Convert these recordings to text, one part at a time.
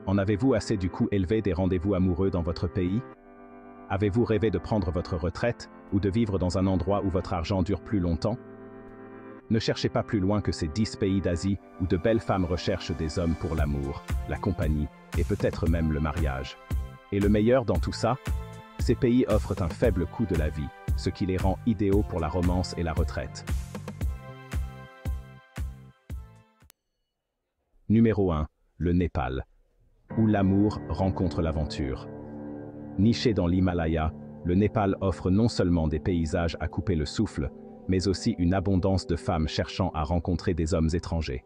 En avez-vous assez du coût élevé des rendez-vous amoureux dans votre pays? Avez-vous rêvé de prendre votre retraite ou de vivre dans un endroit où votre argent dure plus longtemps? Ne cherchez pas plus loin que ces 10 pays d'Asie où de belles femmes recherchent des hommes pour l'amour, la compagnie et peut-être même le mariage. Et le meilleur dans tout ça? Ces pays offrent un faible coût de la vie, ce qui les rend idéaux pour la romance et la retraite. Numéro 1. Le Népal, où l'amour rencontre l'aventure. Niché dans l'Himalaya, le Népal offre non seulement des paysages à couper le souffle, mais aussi une abondance de femmes cherchant à rencontrer des hommes étrangers.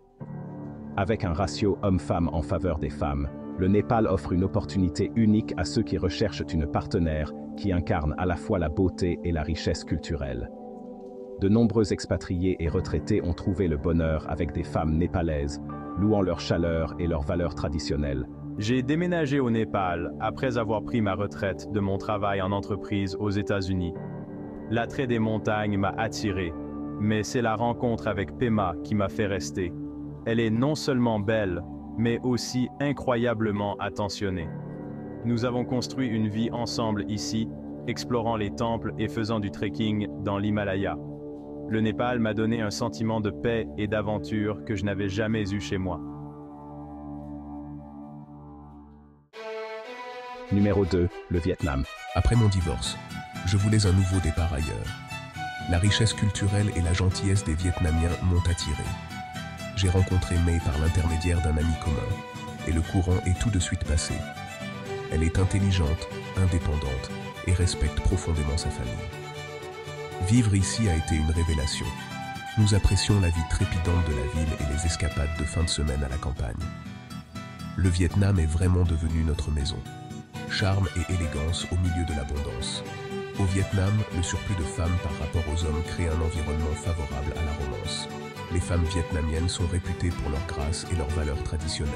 Avec un ratio homme-femme en faveur des femmes, le Népal offre une opportunité unique à ceux qui recherchent une partenaire qui incarne à la fois la beauté et la richesse culturelle. De nombreux expatriés et retraités ont trouvé le bonheur avec des femmes népalaises, louant leur chaleur et leurs valeurs traditionnelles. J'ai déménagé au Népal après avoir pris ma retraite de mon travail en entreprise aux États-Unis. L'attrait des montagnes m'a attiré, mais c'est la rencontre avec Pema qui m'a fait rester. Elle est non seulement belle, mais aussi incroyablement attentionnée. Nous avons construit une vie ensemble ici, explorant les temples et faisant du trekking dans l'Himalaya. Le Népal m'a donné un sentiment de paix et d'aventure que je n'avais jamais eu chez moi. Numéro 2. Le Vietnam. Après mon divorce, je voulais un nouveau départ ailleurs. La richesse culturelle et la gentillesse des Vietnamiens m'ont attiré. J'ai rencontré May par l'intermédiaire d'un ami commun, et le courant est tout de suite passé. Elle est intelligente, indépendante, et respecte profondément sa famille. Vivre ici a été une révélation. Nous apprécions la vie trépidante de la ville et les escapades de fin de semaine à la campagne. Le Vietnam est vraiment devenu notre maison. Charme et élégance au milieu de l'abondance. Au Vietnam, le surplus de femmes par rapport aux hommes crée un environnement favorable à la romance. Les femmes vietnamiennes sont réputées pour leur grâce et leurs valeurs traditionnelles,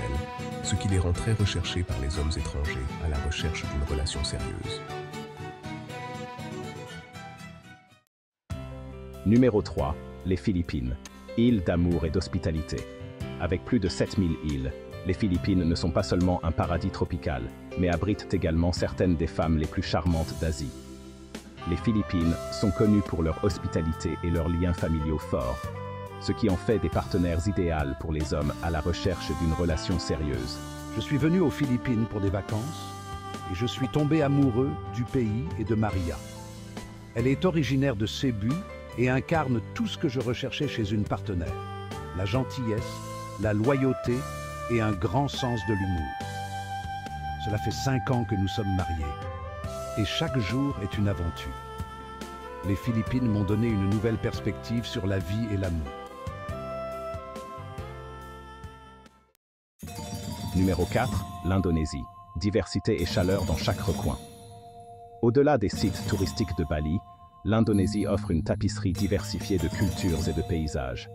ce qui les rend très recherchées par les hommes étrangers à la recherche d'une relation sérieuse. Numéro 3. Les Philippines, île d'amour et d'hospitalité. Avec plus de 7000 îles, les Philippines ne sont pas seulement un paradis tropical, mais abritent également certaines des femmes les plus charmantes d'Asie. Les Philippines sont connues pour leur hospitalité et leurs liens familiaux forts, ce qui en fait des partenaires idéaux pour les hommes à la recherche d'une relation sérieuse. Je suis venu aux Philippines pour des vacances et je suis tombé amoureux du pays et de Maria. Elle est originaire de Cebu et incarne tout ce que je recherchais chez une partenaire. La gentillesse, la loyauté et un grand sens de l'humour. Cela fait 5 ans que nous sommes mariés et chaque jour est une aventure. Les Philippines m'ont donné une nouvelle perspective sur la vie et l'amour. Numéro 4. L'Indonésie. Diversité et chaleur dans chaque recoin. Au-delà des sites touristiques de Bali, l'Indonésie offre une tapisserie diversifiée de cultures et de paysages.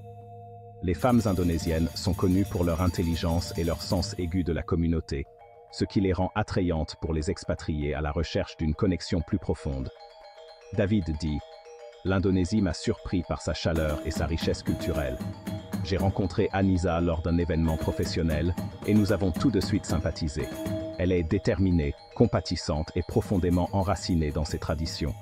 Les femmes indonésiennes sont connues pour leur intelligence et leur sens aigu de la communauté, ce qui les rend attrayantes pour les expatriés à la recherche d'une connexion plus profonde. David dit « L'Indonésie m'a surpris par sa chaleur et sa richesse culturelle. J'ai rencontré Anissa lors d'un événement professionnel et nous avons tout de suite sympathisé. Elle est déterminée, compatissante et profondément enracinée dans ses traditions.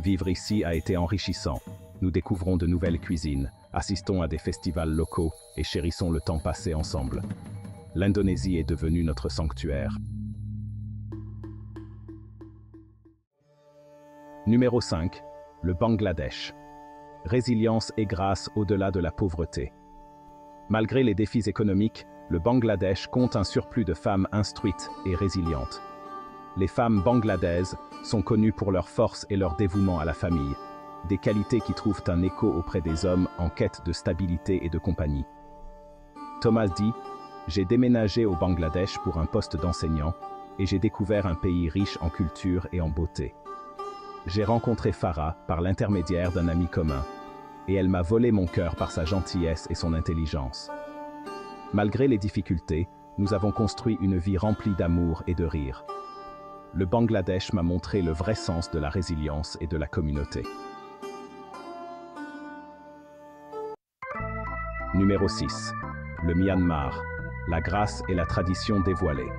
Vivre ici a été enrichissant. Nous découvrons de nouvelles cuisines, assistons à des festivals locaux et chérissons le temps passé ensemble. L'Indonésie est devenue notre sanctuaire. » Numéro 5. Le Bangladesh. Résilience et grâce au-delà de la pauvreté. Malgré les défis économiques, le Bangladesh compte un surplus de femmes instruites et résilientes. Les femmes bangladaises sont connues pour leur force et leur dévouement à la famille, des qualités qui trouvent un écho auprès des hommes en quête de stabilité et de compagnie. Thomas dit « J'ai déménagé au Bangladesh pour un poste d'enseignant et j'ai découvert un pays riche en culture et en beauté. J'ai rencontré Farah par l'intermédiaire d'un ami commun, et elle m'a volé mon cœur par sa gentillesse et son intelligence. Malgré les difficultés, nous avons construit une vie remplie d'amour et de rire. Le Bangladesh m'a montré le vrai sens de la résilience et de la communauté. » Numéro 6. Le Myanmar. La grâce et la tradition dévoilée.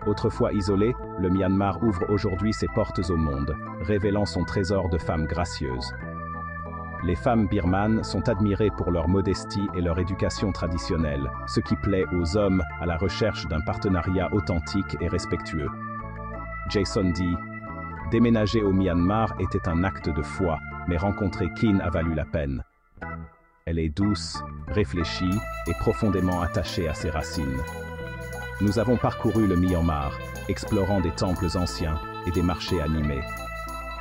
Autrefois isolé, le Myanmar ouvre aujourd'hui ses portes au monde, révélant son trésor de femmes gracieuses. Les femmes birmanes sont admirées pour leur modestie et leur éducation traditionnelle, ce qui plaît aux hommes à la recherche d'un partenariat authentique et respectueux. Jason dit « Déménager au Myanmar était un acte de foi, mais rencontrer Kin a valu la peine. Elle est douce, réfléchie et profondément attachée à ses racines. Nous avons parcouru le Myanmar, explorant des temples anciens et des marchés animés.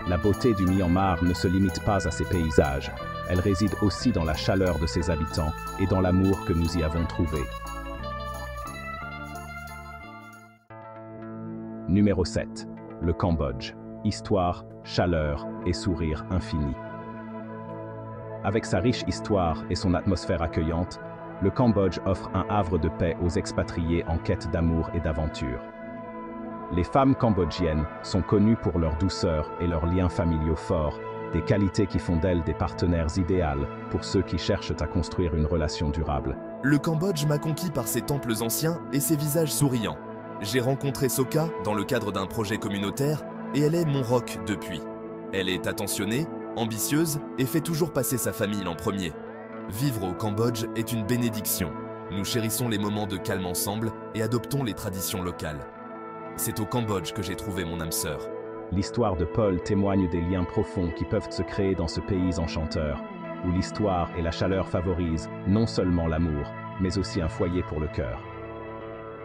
La beauté du Myanmar ne se limite pas à ses paysages, elle réside aussi dans la chaleur de ses habitants et dans l'amour que nous y avons trouvé. » Numéro 7. Le Cambodge. Histoire, chaleur et sourire infini. Avec sa riche histoire et son atmosphère accueillante, le Cambodge offre un havre de paix aux expatriés en quête d'amour et d'aventure. Les femmes cambodgiennes sont connues pour leur douceur et leurs liens familiaux forts, des qualités qui font d'elles des partenaires idéales pour ceux qui cherchent à construire une relation durable. Le Cambodge m'a conquis par ses temples anciens et ses visages souriants. J'ai rencontré Soka dans le cadre d'un projet communautaire et elle est mon rock depuis. Elle est attentionnée, ambitieuse et fait toujours passer sa famille en premier. Vivre au Cambodge est une bénédiction. Nous chérissons les moments de calme ensemble et adoptons les traditions locales. C'est au Cambodge que j'ai trouvé mon âme sœur. L'histoire de Paul témoigne des liens profonds qui peuvent se créer dans ce pays enchanteur, où l'histoire et la chaleur favorisent non seulement l'amour, mais aussi un foyer pour le cœur.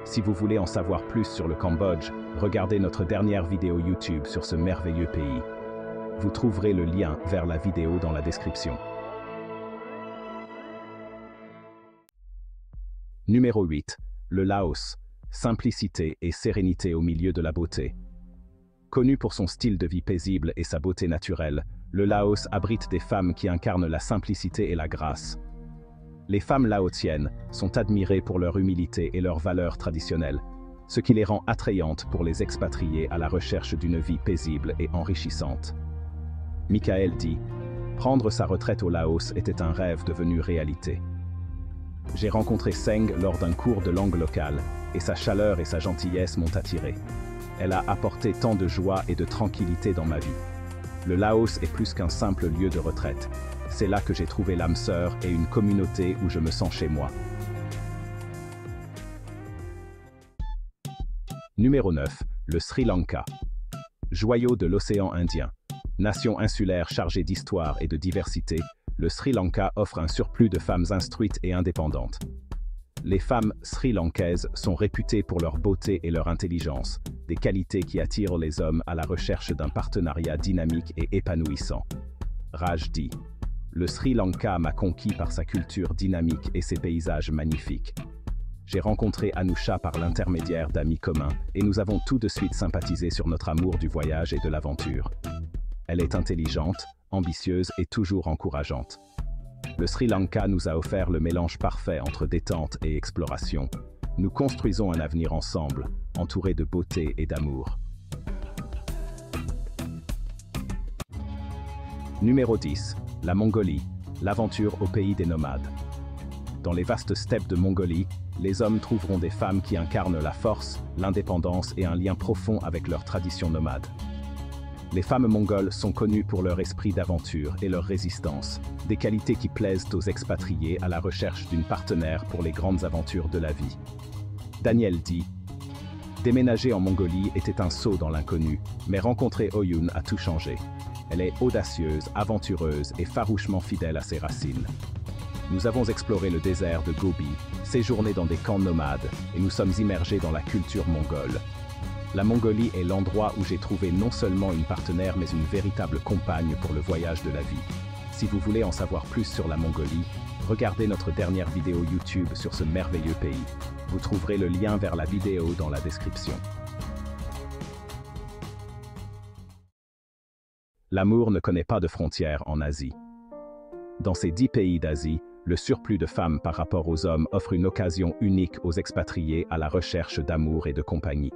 Si vous voulez en savoir plus sur le Cambodge, regardez notre dernière vidéo YouTube sur ce merveilleux pays. Vous trouverez le lien vers la vidéo dans la description. Numéro 8. Le Laos. Simplicité et sérénité au milieu de la beauté. Connu pour son style de vie paisible et sa beauté naturelle, le Laos abrite des femmes qui incarnent la simplicité et la grâce. Les femmes laotiennes sont admirées pour leur humilité et leurs valeurs traditionnelles, ce qui les rend attrayantes pour les expatriés à la recherche d'une vie paisible et enrichissante. Michael dit « Prendre sa retraite au Laos était un rêve devenu réalité. J'ai rencontré Seng lors d'un cours de langue locale, et sa chaleur et sa gentillesse m'ont attiré. Elle a apporté tant de joie et de tranquillité dans ma vie. Le Laos est plus qu'un simple lieu de retraite. C'est là que j'ai trouvé l'âme sœur et une communauté où je me sens chez moi. » Numéro 9. Le Sri Lanka. Joyau de l'océan Indien. Nation insulaire chargée d'histoire et de diversité, le Sri Lanka offre un surplus de femmes instruites et indépendantes. Les femmes sri-lankaises sont réputées pour leur beauté et leur intelligence, des qualités qui attirent les hommes à la recherche d'un partenariat dynamique et épanouissant. Raj dit « Le Sri Lanka m'a conquis par sa culture dynamique et ses paysages magnifiques. J'ai rencontré Anusha par l'intermédiaire d'amis communs et nous avons tout de suite sympathisé sur notre amour du voyage et de l'aventure. Elle est intelligente, ambitieuse et toujours encourageante. Le Sri Lanka nous a offert le mélange parfait entre détente et exploration. Nous construisons un avenir ensemble, entouré de beauté et d'amour. » Numéro 10. La Mongolie. L'aventure au pays des nomades. Dans les vastes steppes de Mongolie, les hommes trouveront des femmes qui incarnent la force, l'indépendance et un lien profond avec leurs traditions nomades. Les femmes mongoles sont connues pour leur esprit d'aventure et leur résistance, des qualités qui plaisent aux expatriés à la recherche d'une partenaire pour les grandes aventures de la vie. Daniel dit « Déménager en Mongolie était un saut dans l'inconnu, mais rencontrer Oyun a tout changé. Elle est audacieuse, aventureuse et farouchement fidèle à ses racines. Nous avons exploré le désert de Gobi, séjourné dans des camps nomades et nous sommes immergés dans la culture mongole. La Mongolie est l'endroit où j'ai trouvé non seulement une partenaire mais une véritable compagne pour le voyage de la vie. Si vous voulez en savoir plus sur la Mongolie, regardez notre dernière vidéo YouTube sur ce merveilleux pays. Vous trouverez le lien vers la vidéo dans la description. L'amour ne connaît pas de frontières en Asie. Dans ces 10 pays d'Asie, le surplus de femmes par rapport aux hommes offre une occasion unique aux expatriés à la recherche d'amour et de compagnie.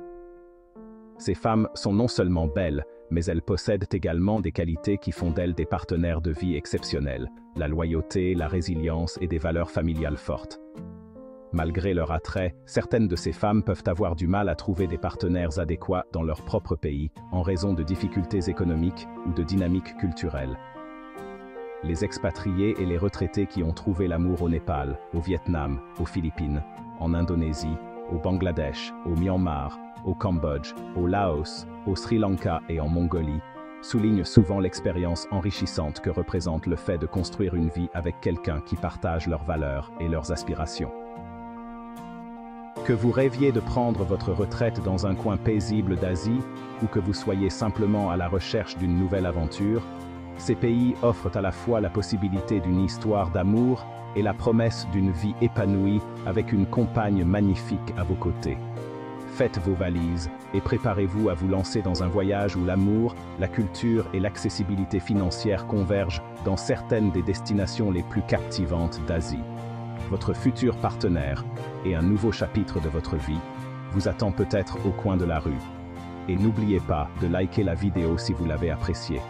Ces femmes sont non seulement belles, mais elles possèdent également des qualités qui font d'elles des partenaires de vie exceptionnels, la loyauté, la résilience et des valeurs familiales fortes. Malgré leur attrait, certaines de ces femmes peuvent avoir du mal à trouver des partenaires adéquats dans leur propre pays en raison de difficultés économiques ou de dynamiques culturelles. Les expatriés et les retraités qui ont trouvé l'amour au Népal, au Vietnam, aux Philippines, en Indonésie, au Bangladesh, au Myanmar, au Cambodge, au Laos, au Sri Lanka et en Mongolie, soulignent souvent l'expérience enrichissante que représente le fait de construire une vie avec quelqu'un qui partage leurs valeurs et leurs aspirations. Que vous rêviez de prendre votre retraite dans un coin paisible d'Asie ou que vous soyez simplement à la recherche d'une nouvelle aventure, ces pays offrent à la fois la possibilité d'une histoire d'amour et la promesse d'une vie épanouie avec une compagne magnifique à vos côtés. Faites vos valises et préparez-vous à vous lancer dans un voyage où l'amour, la culture et l'accessibilité financière convergent dans certaines des destinations les plus captivantes d'Asie. Votre futur partenaire et un nouveau chapitre de votre vie vous attend peut-être au coin de la rue. Et n'oubliez pas de liker la vidéo si vous l'avez appréciée.